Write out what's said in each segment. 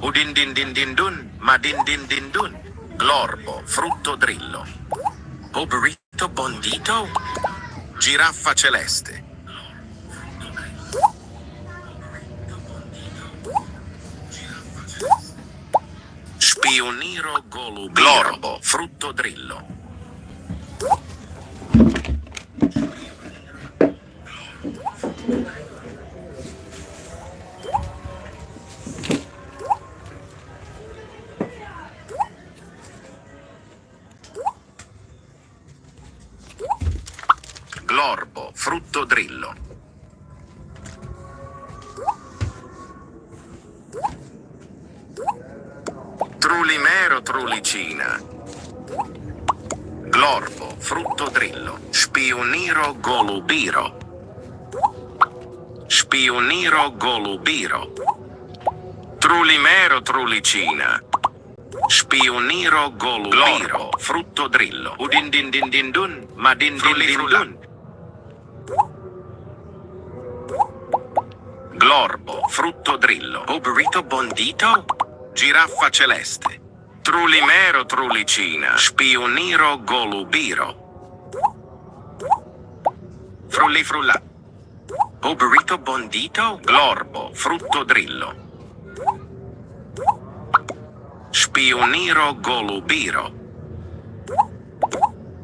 Udin din din din dun, ma din din din dun. Glorbo, frutto drillo. Poverito bondito. Giraffa celeste. Spioniro golubiro. Glorbo, frutto drillo. Glorbo, frutto drillo. Trulimero, trulicina. Glorbo, frutto drillo. Spioniro golubiro. Spioniro golubiro. Trulimero, trulicina. Spioniro golubiro. Frutto drillo. Udin din din din dun, ma din din din dun. Glorbo, frutto drillo. Poverito bondito. Giraffa celeste. Trulimero, trulicina. Spioniro golubiro. Frulli frulla. Poverito bondito. Glorbo, frutto drillo. Spioniro golubiro.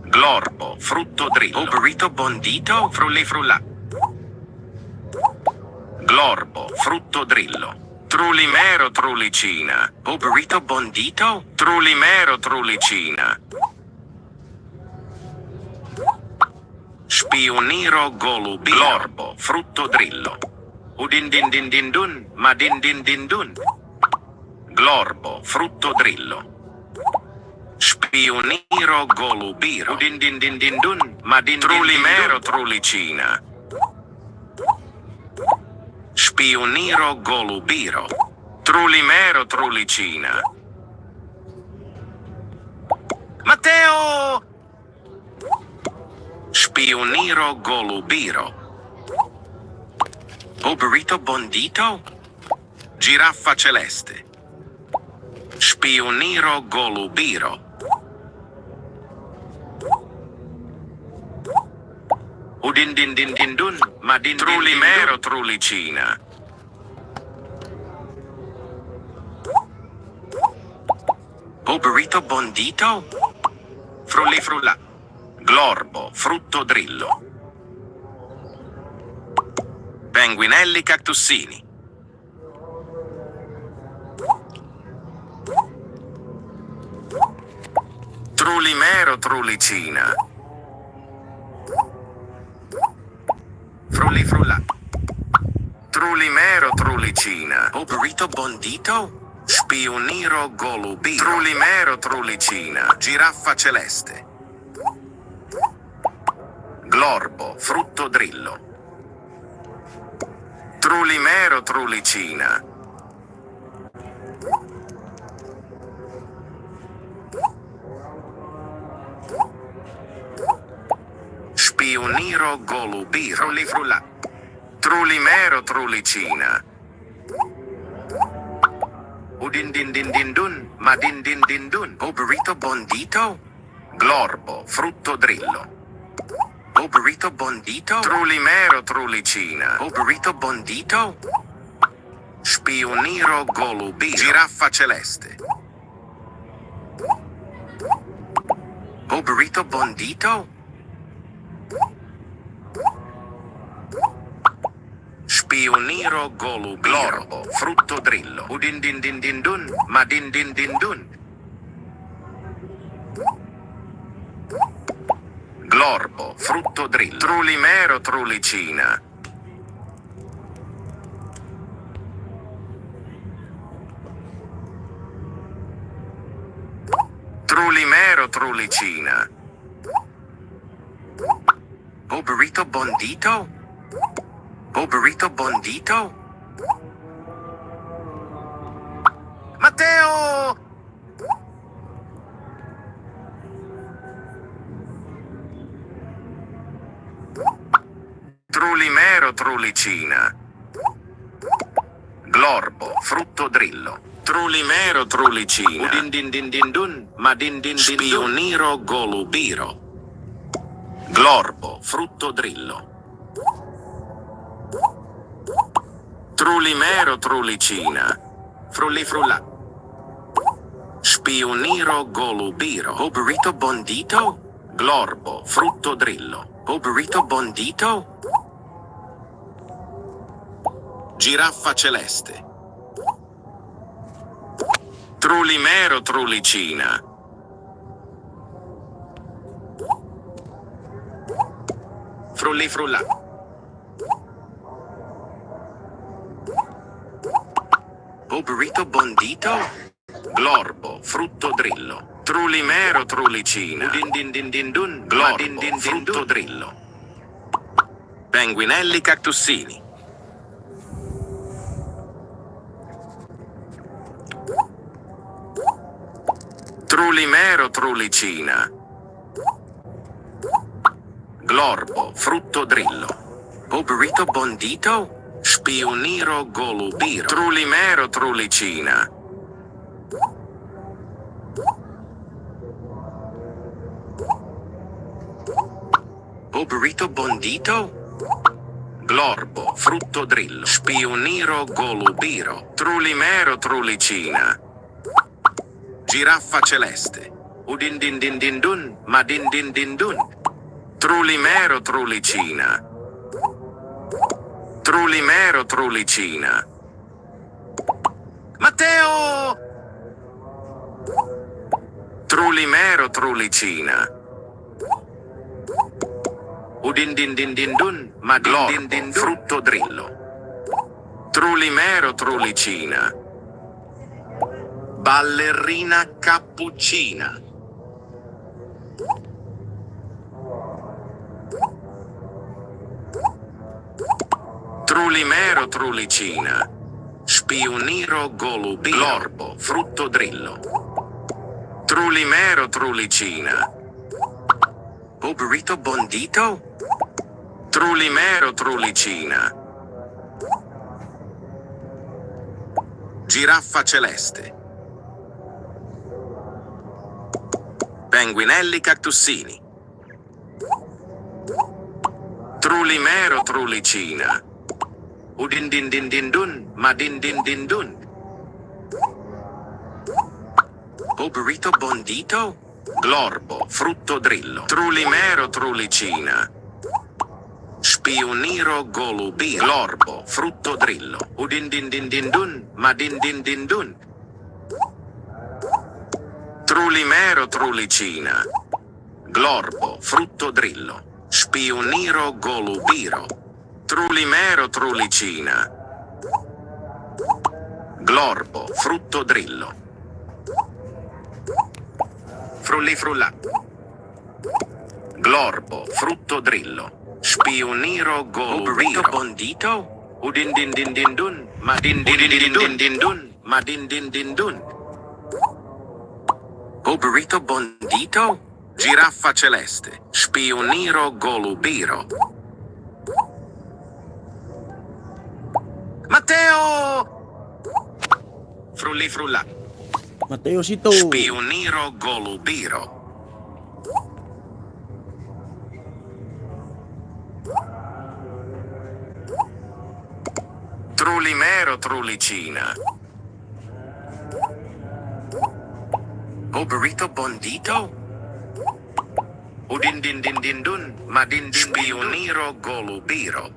Glorbo, frutto drillo. Poverito bondito. Frulli frulla. Glorbo, frutto drillo. Trulimero, trulicina. Poverito bondito. Trulimero, trulicina. Spioniro golubiro. Glorbo, frutto drillo. Udin din din din dun, ma din din din dun. Glorbo, frutto drillo. Spioniro golubiro. Udin din din din dun, ma din trulimero, trulicina. Spioniro golubiro. Trulimero, trulicina. Matteo! Spioniro golubiro. Poverito bondito. Giraffa celeste. Spioniro golubiro. Udin din din din dun, ma din trulimero, trulicina. Poverito bondito. Frulli frulla. Glorbo, frutto drillo. Penguinelli cactussini. Trulimero, trulicina. Frulli frulla. Trulimero, trulicina. Poverito bondito. Spioniro golubiro. Trulimero, trulicina. Giraffa celeste. Glorbo, frutto drillo. Trulimero, trulicina. Spioniro golubiro. Frulli frulla. Trulimero, trulicina. Udin din din din dun, ma din din din dun. Poverito bondito. Glorbo, frutto drillo. Poverito bondito. Trulimero, trulicina. Poverito bondito. Spioniro golubiro. Giraffa celeste. Poverito bondito. Spioniro golubiro. Glorbo, frutto drillo. Udin din din din dun, ma din din din dun. Glorbo, frutto drillo. Trulimero, trulicina. Trulimero, trulicina. Poverito bondito. Poverito bondito. Matteo! Trulimero, trulicina. Glorbo, frutto drillo. Trulimero trulicina. Udin din din din dun. Madin din din dun. Spioniro golubiro. Glorbo frutto drillo. Trulimero trulicina. Frulli frulla. Spioniro golubiro. Oberito bondito. Glorbo frutto drillo. Oberito bondito. Giraffa celeste. Trulimero trulicina. Frulli frulla. Oberito bondito. Glorbo frutto drillo. Trulimero trulicina. Din din din din dun. Glorbo din din frutto drillo. Penguinelli cactussini. Trulimero trulicina. Glorbo frutto drillo. Oberito bondito. Spioniro golubiro. Trulimero trulicina. Oberito bondito. Glorbo frutto drillo. Spioniro golubiro. Trulimero trulicina. Giraffa celeste. Udin din din din dun. Madin din din dun. Trulimero trulicina. Trulimero trulicina. Matteo! Trulimero trulicina. Udin din din din dun. Madin din din dun. Frutto drillo. Trulimero trulicina. Ballerina cappuccina. Trulimero trulicina. Spioniro golubiro. Glorbo frutto drillo. Trulimero trulicina. Oberito bondito. Trulimero trulicina. Giraffa celeste. Penguinelli cactussini. Trulimero trulicina. Udin din din din dun. Madin din din dun. Oberito bondito. Glorbo frutto drillo. Trulimero trulicina. Spioniro golubiro. Glorbo frutto drillo. Udin din din din dun. Madin din din dun. Trulimero trulicina. Glorbo frutto drillo. Spioniro golubiro. Trulimero trulicina. Glorbo frutto drillo. Frulli frulla. Glorbo frutto drillo. Spioniro golubiro. Bondito. Udin din din din dun. Madin din din din din dun. Madin din din dun. Oberito bondito. Giraffa celeste. Spioniro golubiro. Matteo! Frulli frulla. Mateo Sito. Spioniro golubiro. Trulimero trulicina. Oberito bondito. Udin din din din dun. Madin din spioniro golubiro.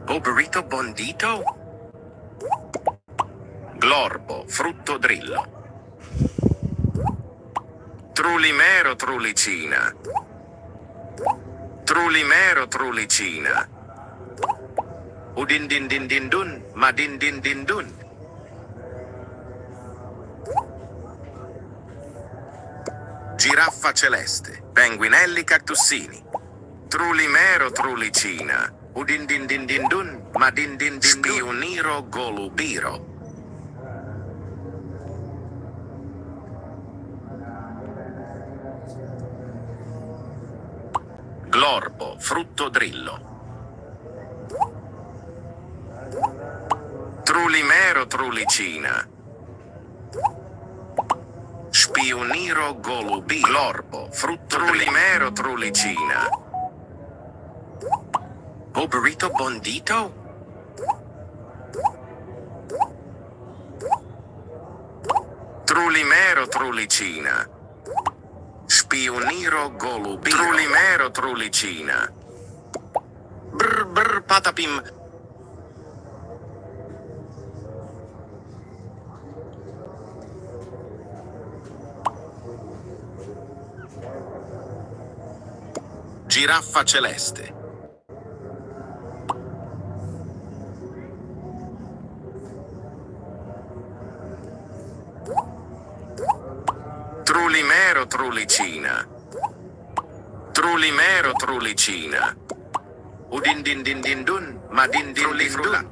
Oberito bondito. Glorbo frutto drillo. Trulimero trulicina. Trulimero trulicina. Udin din din din dun. Madin din din dun. Giraffa celeste. Penguinelli cactussini. Trulimero trulicina. Udin din din din dun. Madin din din dun. Spioniro golubiro. Glorbo frutto drillo. Trulimero Trulicina. Spioniro Golubi. Glorbo Frutto Trulimero Trulicina. Oberito Bondito. Trulimero Trulicina. Spioniro Golubi. Trulimero Trulicina. Brr brr patapim. Giraffa celeste. Trulimero Trulicina. Trulimero Trulicina. Udin din din din dun, ma din din din dun.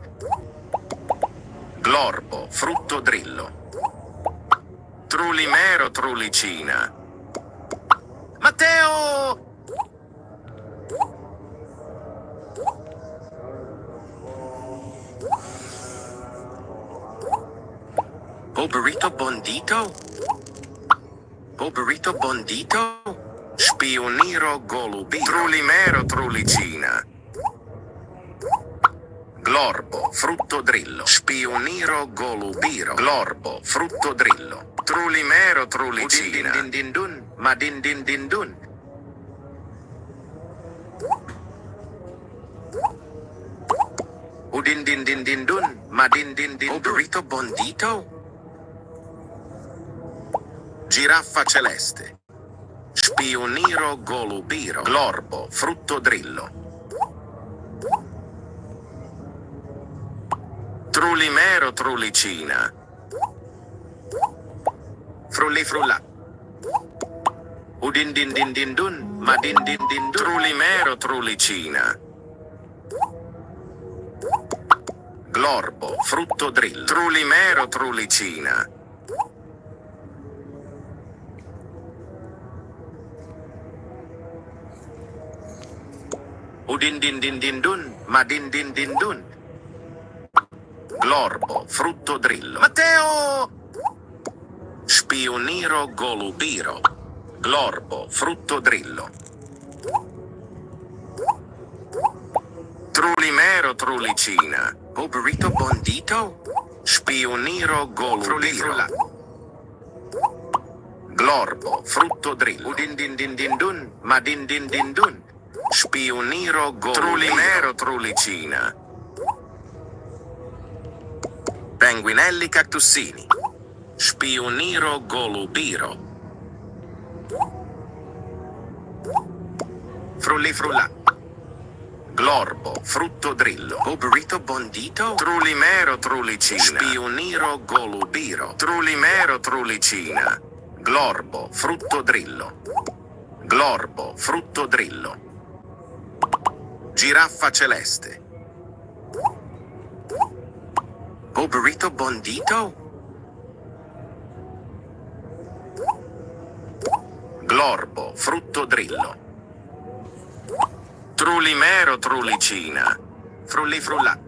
Glorbo, frutto drillo. Trulimero Trulicina. Matteo! Oberito Bondito? Oberito Bondito? Spioniro Golubi. Trulimero Trulicina. Glorbo, frutto drillo. Spioniro Golubiro. Glorbo, frutto drillo. Trulimero Trulicina. Din din din dun, ma din din din dun. Udin din din din dun, ma din din din. Oberito Bondito? Giraffa celeste. Spioniro Golubiro. Glorbo, frutto drillo. Trulimero Trulicina. Frulli frulla. Udin din din din dun, ma din din din dun. Trulimero Trulicina. Glorbo, frutto drillo. Trulimero Trulicina. Udin din din din dun, ma din din din dun. Glorbo, frutto drillo. Matteo! Spioniro Golubiro. Glorbo, frutto drillo. Trulimero Trulicina. Oberito Bondito? Spioniro Golubiro. Glorbo, frutto drillo. Udin din din din dun, ma din din din dun. Spioniro Golubiro. Trulimero Trulicina. Penguinelli Cactussini. Spioniro Golubiro. Frulli frulla. Glorbo, frutto drillo. Oberito Bondito? Trulimero Trulicina. Spioniro Golubiro. Trulimero Trulicina. Glorbo, frutto drillo. Glorbo, frutto drillo. Giraffa celeste. Oberito Bondito? Glorbo, frutto drillo. Trulimero Trulicina. Frulli frulla.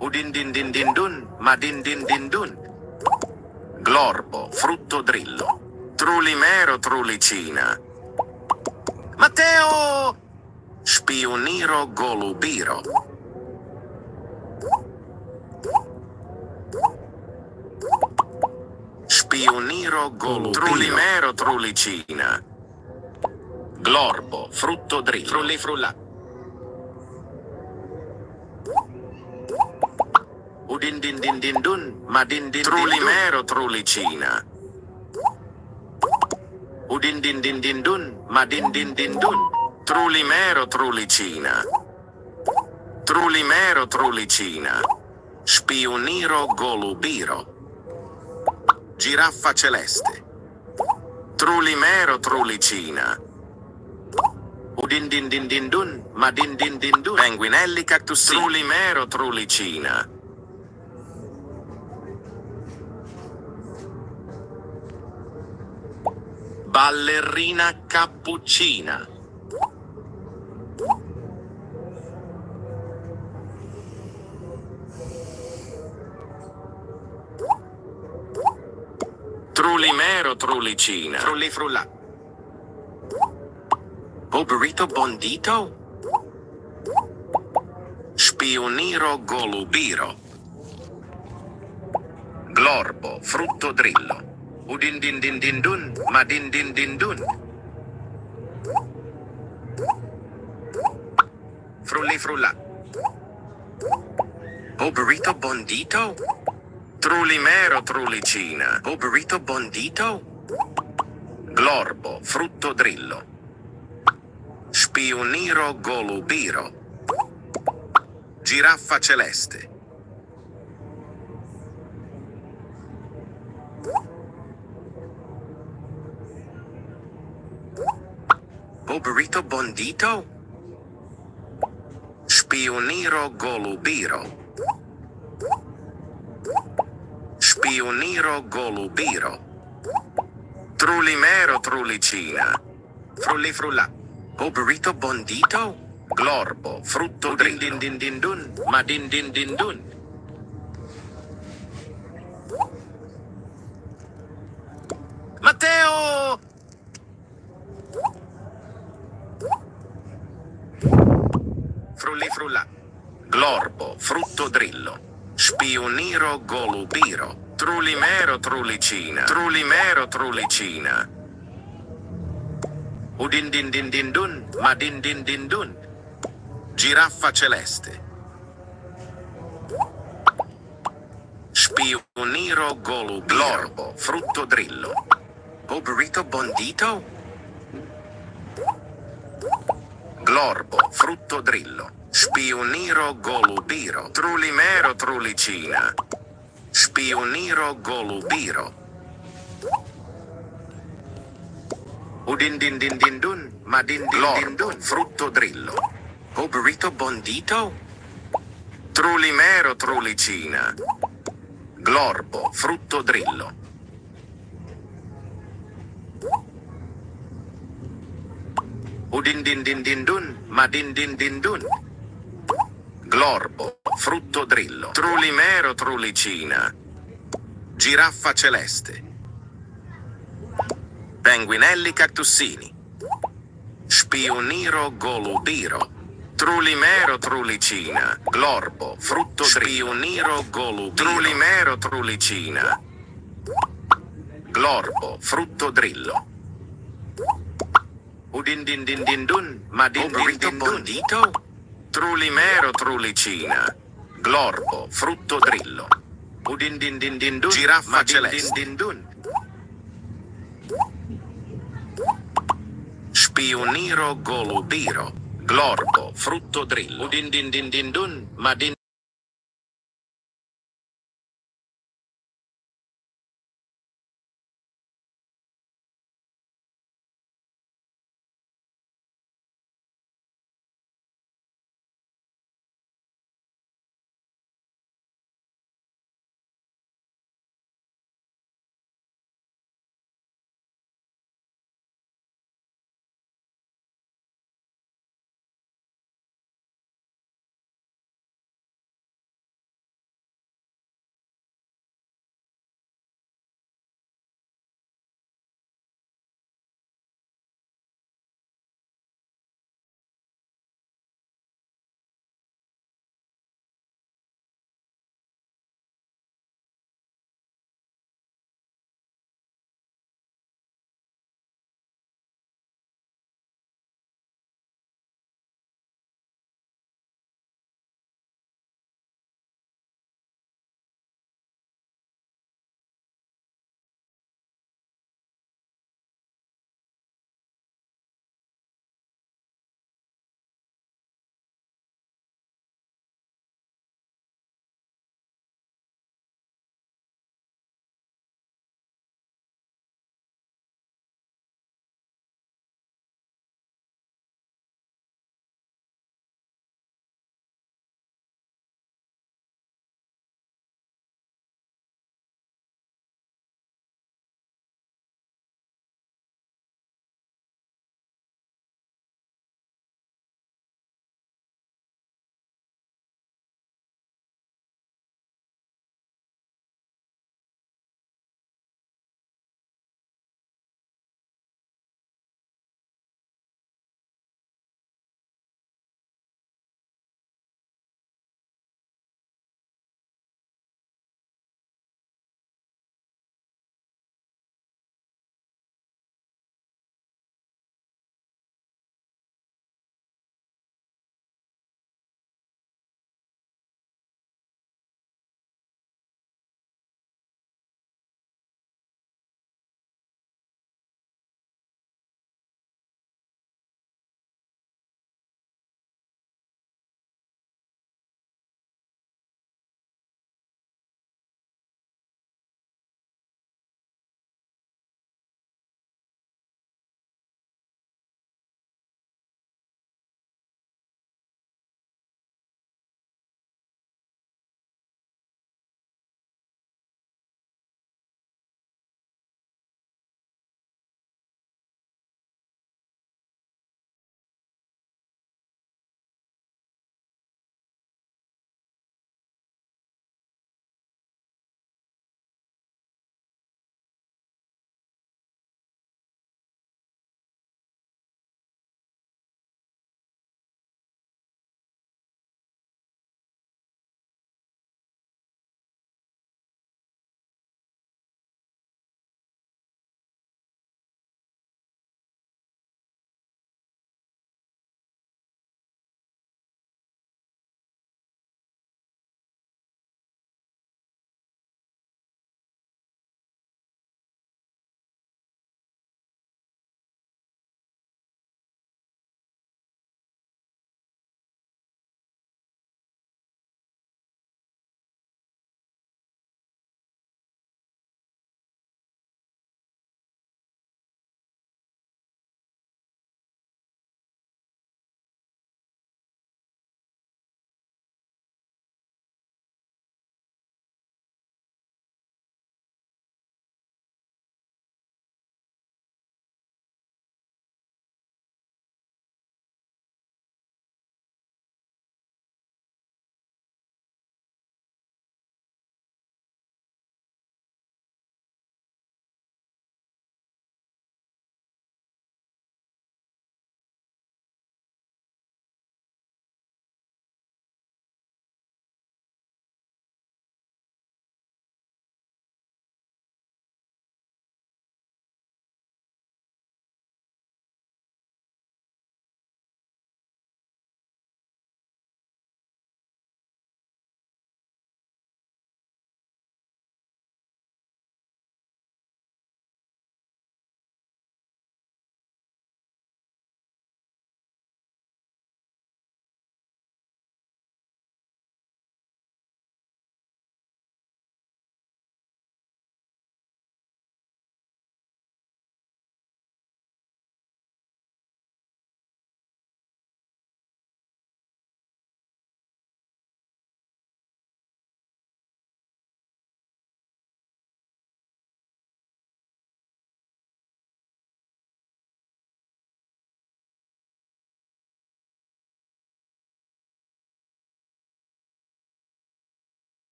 Udin din din din dun, ma din din din dun. Glorbo, frutto drillo. Trulimero Trulicina. Matteo! Spioniro Golubiro. Spioniro Golubiro. Trulimero Trulicina. Glorbo, frutto drillo. Frulli frulla. Udin din din din dun, ma din din Trulimero Trulicina. Udin din din din dun, ma din din din dun. Trulimero Trulicina. Trulimero Trulicina. Spioniro Golubiro. Giraffa celeste. Trulimero Trulicina. Udin din din din dun, ma din din din dun. Penguinelli Cactussini. Trulimero Trulicina. Ballerina cappuccina. Trullimero Trullicina. Frulli frulla. Poberito Bondito. Spioniro Golubiro. Glorbo Frutto Drillo. Udin din din din dun, ma din din din dun. Frulli frulla. Poberito Bondito. Trullimero Trullicina. Poberito Bondito. Glorbo Frutto Drillo. Spioniro Golubiro. Giraffa celeste. Poberito Bondito. Spioniro Golubiro. Spioniro Golubiro. Trullimero Trullicina. Frulli frulla. Poberito Bondito. Glorbo Frutto Drillo. Din din din dun, ma din din din dun. Matteo! Frulli frulla. Glorbo Frutto Drillo. Spioniro Golubiro. Trullimero Trullicina. Trullimero Trullicina. Udin din din din dun, ma din din din dun. Giraffa celeste. Spioniro Golubiro. Glorbo Frutto Drillo. Poberito Bondito. Glorbo Frutto Drillo. Spioniro Golubiro. Trullimero Trullicina. Spioniro Golubiro. Udin din din din dun, ma din din din dun. Frutto Drillo. Poberito Bondito. Trullimero Trullicina. Glorbo Frutto Drillo. Udin din din din dun, ma din din din dun. Glorbo Frutto Drillo. Trullimero Trullicina. Giraffa celeste. Penguinelli Cactussini. Spioniro Golubiro. Trullimero Trullicina. Glorbo Frutto Drillo. Spioniro Golubiro. Trullimero Trullicina. Glorbo Frutto Drillo. Udin din din din dun, ma din din din Bondito. Trullimero Trullicina. Glorbo Frutto Drillo. Udin din din din dun, giraffa celeste. Din din dun. Spioniro Golubiro. Glorbo Frutto Drillo. Udin din din din dun, ma din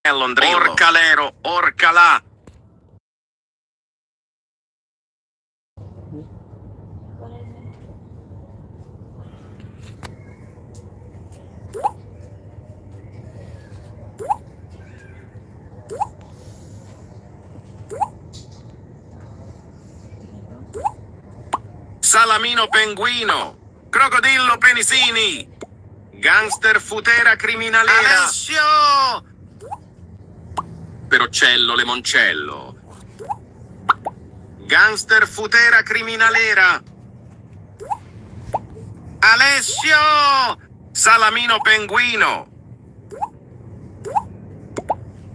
Watermelon-drillo. Orcalero, orcalà. Salamino Penguino, Crocodillo Penisini, Gangster Futera Criminalera. Alessio! Perocello Lemoncello, Gangster Futera Criminalera. Alessio! Salamino Penguino,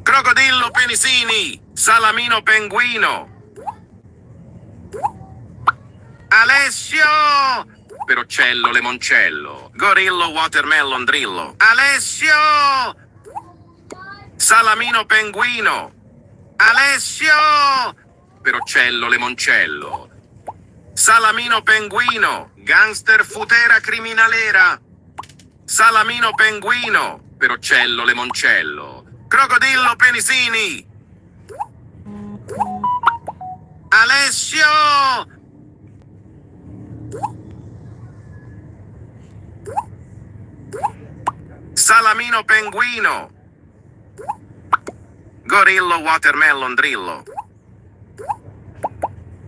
Crocodillo Penisini, Salamino Penguino. Alessio! Perocello Lemoncello, Gorillo Watermelon Drillo. Alessio! Salamino Penguino. Alessio! Perocello Lemoncello, Salamino Penguino, Gangster Futera Criminalera. Salamino Penguino, Perocello Lemoncello, Crocodillo Penisini. Alessio! Salamino Penguino, Gorillo Watermelon Drillo,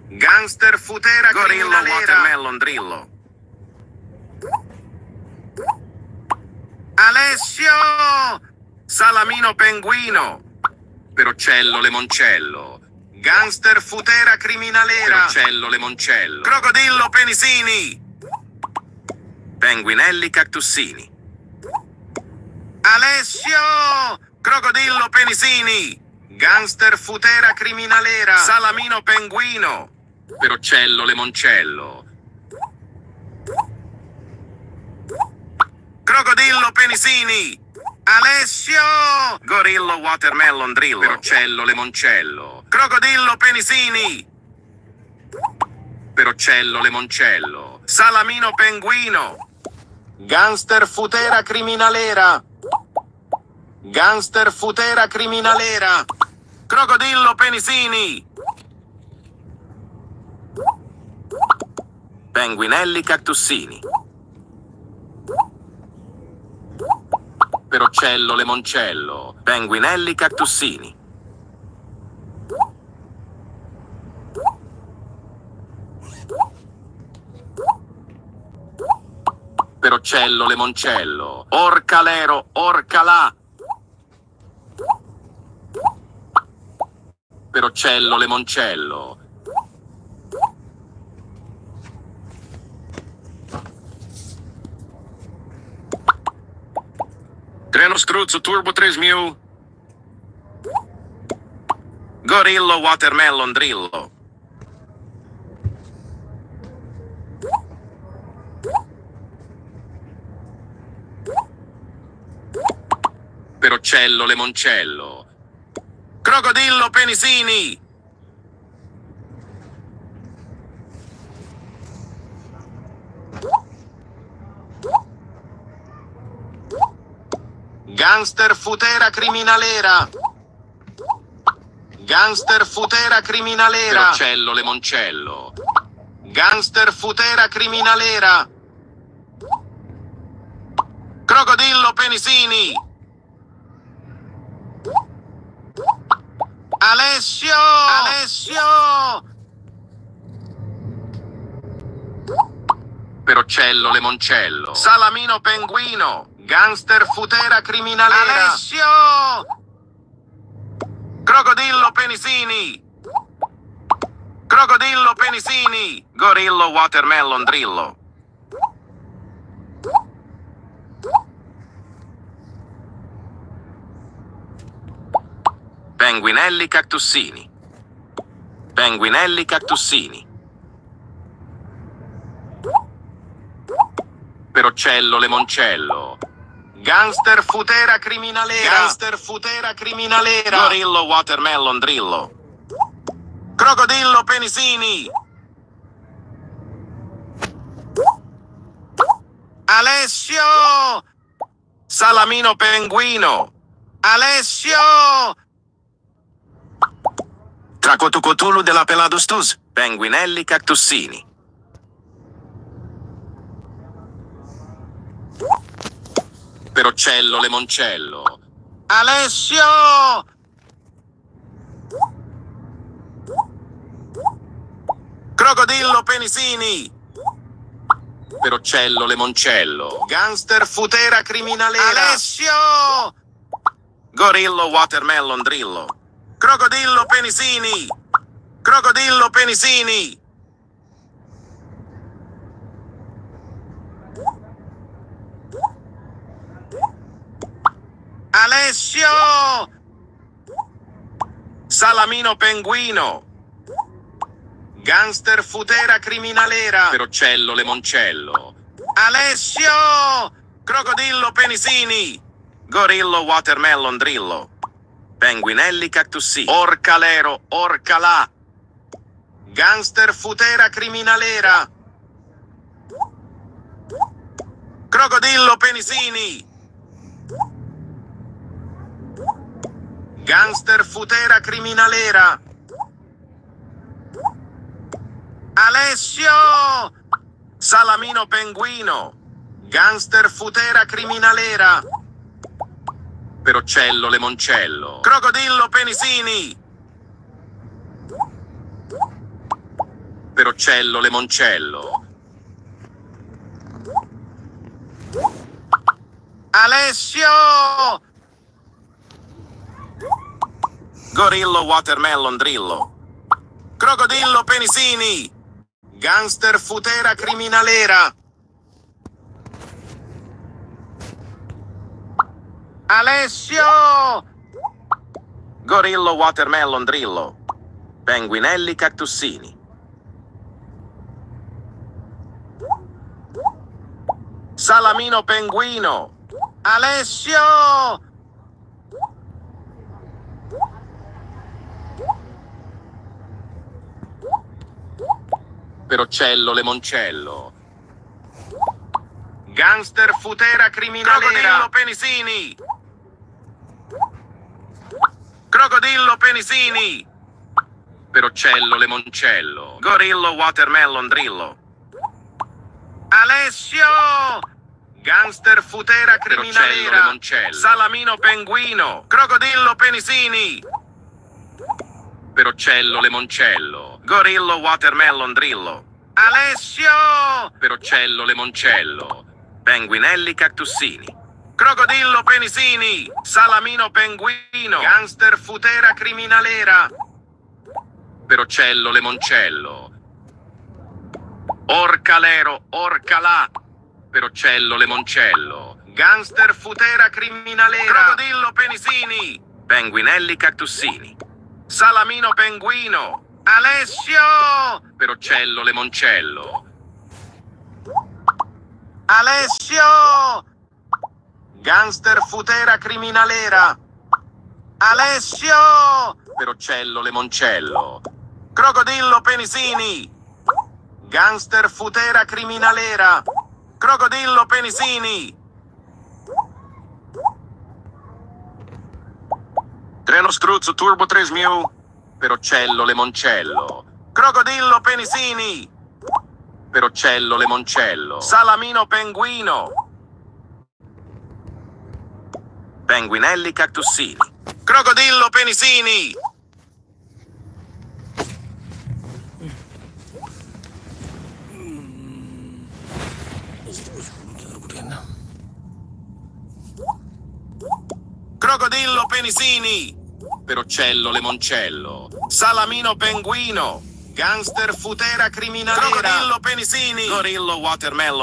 Gangster Futera Gorillo Watermelon Drillo. Alessio! Salamino Penguino, Perocello Lemoncello, Gangster Futera Criminalera. Perocello Lemoncello, Crocodillo Penisini, Penguinelli Cactussini. Alessio! Crocodillo Penisini, Gangster Futera Criminalera. Salamino Penguino, Perocello Lemoncello, Crocodillo Penisini. Alessio! Gorillo Watermelon Drillo, Perocello Lemoncello, Crocodillo Penisini. Perocello Lemoncello, Salamino Penguino, Gangster Futera Criminalera. Gangster Futera Criminalera, Crocodillo Penisini. Penguinelli Cactussini, Perocello Lemoncello, Penguinelli Cactussini. Perocello Lemoncello, Orcalero, orcalà. Perocello Lemoncello, Treno Struzzo Turbo 3000, Gorillo Watermelon Drillo, Perocello Lemoncello, Crocodillo Penisini. Gangster Futera Criminalera. Gangster Futera Criminalera. Perocello Lemoncello, Gangster Futera Criminalera. Crocodillo Penisini. Alessio! Alessio! Perocello Lemoncello, Salamino Penguino, Gangster Futera Criminalera. Alessio! Crocodillo Penisini. Crocodillo Penisini, Gorillo Watermelon Drillo. Penguinelli Cactussini, Penguinelli Cactussini. Perocello Lemoncello, Gangster Futera Criminalera. Gangster Futera Criminalera, Gorillo Watermelon Drillo, Crocodillo Penisini. Alessio! Salamino Penguino, Alessio! Tracotucotulu della Peladostus. Penguinelli cactussini. Perocello lemoncello. Alessio! Crocodillo penisini. Perocello lemoncello. Gangster futera criminalera. Alessio! Gorillo watermelon drillo. Crocodillo penisini. Crocodillo penisini. Alessio! Salamino penguino. Gangster futera criminalera. Perocello lemoncello. Alessio! Crocodillo penisini. Gorillo watermelon drillo. Penguinelli cactussini. Orcalero orcalà. Gangster futera criminalera. Crocodillo penisini. Gangster futera criminalera. Alessio! Salamino penguino. Gangster futera criminalera. Perocello lemoncello. Crocodillo penisini. Perocello lemoncello. Alessio! Gorillo watermelon drillo. Crocodillo penisini. Gangster futera criminalera. Alessio! Gorillo watermelon drillo. Penguinelli cactussini. Salamino penguino. Alessio! Perocello lemoncello. Gangster futera criminalera. Crocodillo penisini. Crocodillo penisini. Perocello lemoncello. Gorillo watermelon drillo. Alessio! Gangster futera criminalera. Lemoncello. Salamino penguino. Crocodillo penisini. Perocello lemoncello. Gorillo watermelon drillo. Alessio! Perocello lemoncello. Penguinelli cactussini. Crocodillo penisini. Salamino penguino. Gangster futera criminalera. Perocello lemoncello. Orcalero orcalà. Perocello lemoncello. Gangster futera criminalera. Crocodillo penisini. Penguinelli cactussini. Salamino penguino. Alessio! Perocello lemoncello. Alessio! Gangster futera criminalera. Alessio! Perocello lemoncello. Crocodillo penisini. Gangster futera criminalera. Crocodillo penisini. Treno struzzo turbo 3000. Perocello lemoncello. Crocodillo penisini. Perocello lemoncello. Salamino penguino. Penguinelli cactussini. Crocodillo penisini. Crocodillo penisini. Perocello lemoncello. Salamino penguino. Gangster futera criminalera. Crocodillo penisini. Gorillo watermelon.